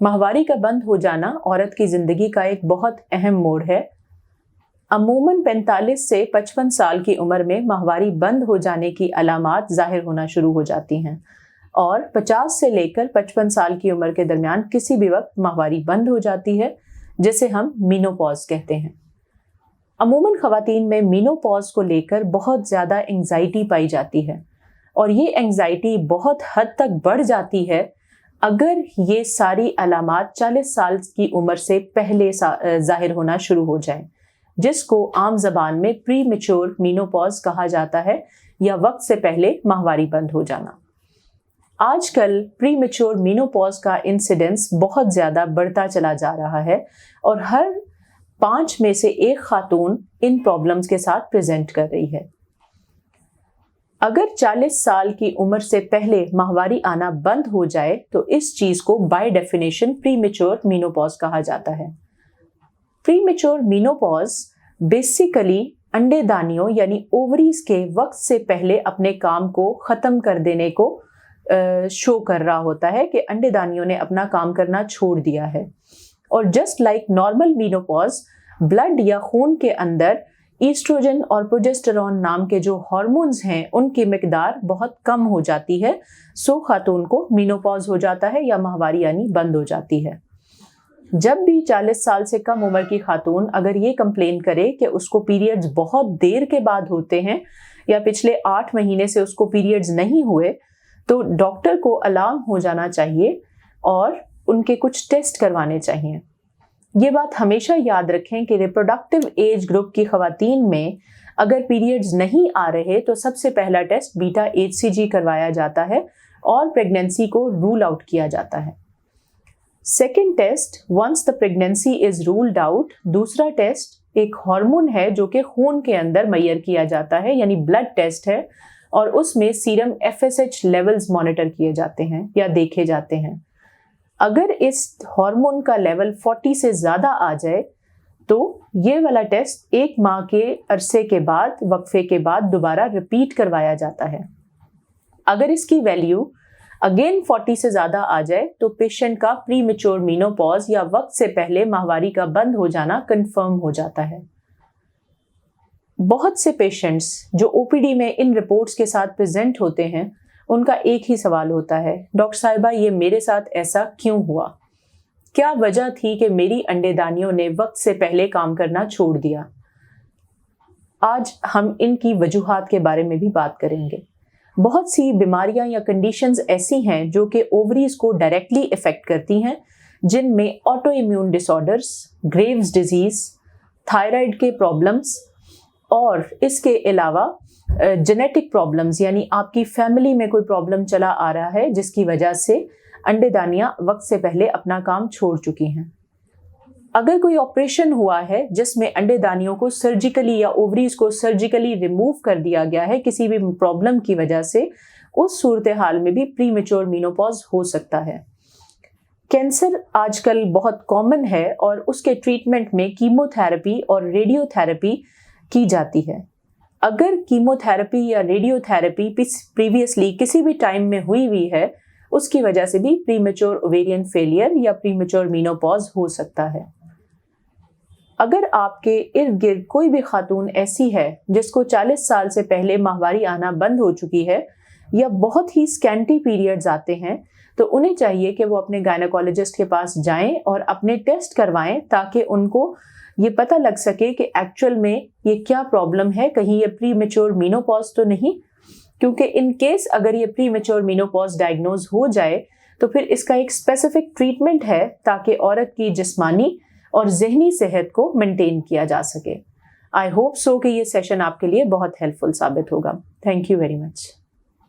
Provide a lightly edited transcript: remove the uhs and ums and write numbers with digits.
माहवारी का बंद हो जाना औरत की जिंदगी का एक बहुत अहम मोड़ है। अमूमन 45 से 55 साल की उम्र में माहवारी बंद हो जाने की अलामात जाहिर होना शुरू हो जाती हैं और 50 से लेकर 55 साल की उम्र के दरमियान किसी भी वक्त माहवारी बंद हो जाती है, जिसे हम मीनोपॉज कहते हैं। अमूमन ख़वातीन में मीनोपॉज को लेकर बहुत ज़्यादा एंग्जाइटी पाई जाती है और ये एंग्जाइटी बहुत हद तक बढ़ जाती है अगर ये सारी अलामात 40 साल की उम्र से पहले जाहिर होना शुरू हो जाए, जिसको आम ज़बान में प्री मैच्योर मीनोपॉज कहा जाता है या वक्त से पहले माहवारी बंद हो जाना। आजकल प्री मैच्योर मीनोपॉज का इंसिडेंस बहुत ज़्यादा बढ़ता चला जा रहा है और हर 5 में से 1 खातून इन प्रॉब्लम्स के साथ प्रेजेंट कर रही है। अगर 40 साल की उम्र से पहले माहवारी आना बंद हो जाए तो इस चीज को by definition pre mature menopause कहा जाता है। प्री मैच्योर मीनोपॉज बेसिकली अंडेदानियों यानी ओवरीज के वक्त से पहले अपने काम को खत्म कर देने को शो कर रहा होता है कि अंडेदानियों ने अपना काम करना छोड़ दिया है। और just like normal menopause, blood या खून के अंदर ईस्ट्रोजन और प्रोजेस्टेरॉन नाम के जो हार्मोन्स हैं उनकी मिकदार बहुत कम हो जाती है, सो खातून को मीनोपॉज हो जाता है या माहवारी यानी बंद हो जाती है। जब भी 40 साल से कम उम्र की खातून अगर ये कंप्लेन करे कि उसको पीरियड्स बहुत देर के बाद होते हैं या पिछले 8 महीने से उसको पीरियड्स नहीं हुए, तो डॉक्टर को अलार्म हो जाना चाहिए और उनके कुछ टेस्ट करवाने चाहिए। ये बात हमेशा याद रखें कि रिप्रोडक्टिव एज ग्रुप की खवातीन में अगर पीरियड्स नहीं आ रहे तो सबसे पहला टेस्ट बीटा HCG करवाया जाता है और प्रेगनेंसी को रूल आउट किया जाता है। Second test, once the pregnancy is ruled out, दूसरा टेस्ट एक हार्मोन है जो कि खून के अंदर मैयर किया जाता है यानी ब्लड टेस्ट है और उसमें सीरम FSH लेवल्स मॉनिटर किए जाते हैं या देखे जाते हैं। अगर इस हार्मोन का लेवल 40 से ज़्यादा आ जाए तो ये वाला टेस्ट 1 माह के अरसे के बाद, वक्फे के बाद दोबारा रिपीट करवाया जाता है। अगर इसकी वैल्यू अगेन 40 से ज़्यादा आ जाए तो पेशेंट का प्री मैच्योर मीनोपॉज या वक्त से पहले माहवारी का बंद हो जाना कंफर्म हो जाता है। बहुत से पेशेंट्स जो OPD में इन रिपोर्ट्स के साथ प्रेजेंट होते हैं, उनका एक ही सवाल होता है, डॉक्टर साहिबा ये मेरे साथ ऐसा क्यों हुआ? क्या वजह थी कि मेरी अंडेदानियों ने वक्त से पहले काम करना छोड़ दिया? आज हम इनकी वजूहात के बारे में भी बात करेंगे। बहुत सी बीमारियां या कंडीशंस ऐसी हैं जो कि ओवरीज को डायरेक्टली इफेक्ट करती हैं, जिनमें auto immune disorders, Graves disease, thyroid के प्रॉब्लम्स और इसके अलावा जेनेटिक प्रॉब्लम्स यानी आपकी फैमिली में कोई प्रॉब्लम चला आ रहा है जिसकी वजह से अंडेदानियां वक्त से पहले अपना काम छोड़ चुकी हैं। अगर कोई ऑपरेशन हुआ है जिसमें अंडेदानियों को सर्जिकली या ओवरीज को सर्जिकली रिमूव कर दिया गया है किसी भी प्रॉब्लम की वजह से, उस सूरत हाल में भी प्री मैच्योर मीनोपॉज हो सकता है। कैंसर आजकल बहुत कॉमन है और उसके ट्रीटमेंट में कीमोथेरेपी और रेडियोथेरेपी की जाती है। अगर कीमोथेरेपी या रेडियोथेरेपी प्रीवियसली किसी भी टाइम में हुई है, उसकी वजह से भी प्रीमेच्योर ओवेरियन फेलियर या प्रीमेच्योर मीनोपॉज हो सकता है। अगर आपके इर्द गिर्द कोई भी खातून ऐसी है जिसको 40 साल से पहले माहवारी आना बंद हो चुकी है या बहुत ही स्कैंटी पीरियड्स आते हैं, तो उन्हें चाहिए कि वो अपने गायनेकोलॉजिस्ट के पास जाएं और अपने टेस्ट करवाएं ताकि उनको ये पता लग सके कि एक्चुअल में ये क्या प्रॉब्लम है, कहीं ये प्री मैच्योर मीनोपॉज तो नहीं। क्योंकि इन केस अगर ये प्री मैच्योर मीनोपॉज डायग्नोज हो जाए तो फिर इसका एक स्पेसिफिक ट्रीटमेंट है ताकि औरत की जिस्मानी और ज़हनी सेहत को मेंटेन किया जा सके। आई होप सो कि ये सेशन आपके लिए बहुत हेल्पफुल साबित होगा। Thank you very much.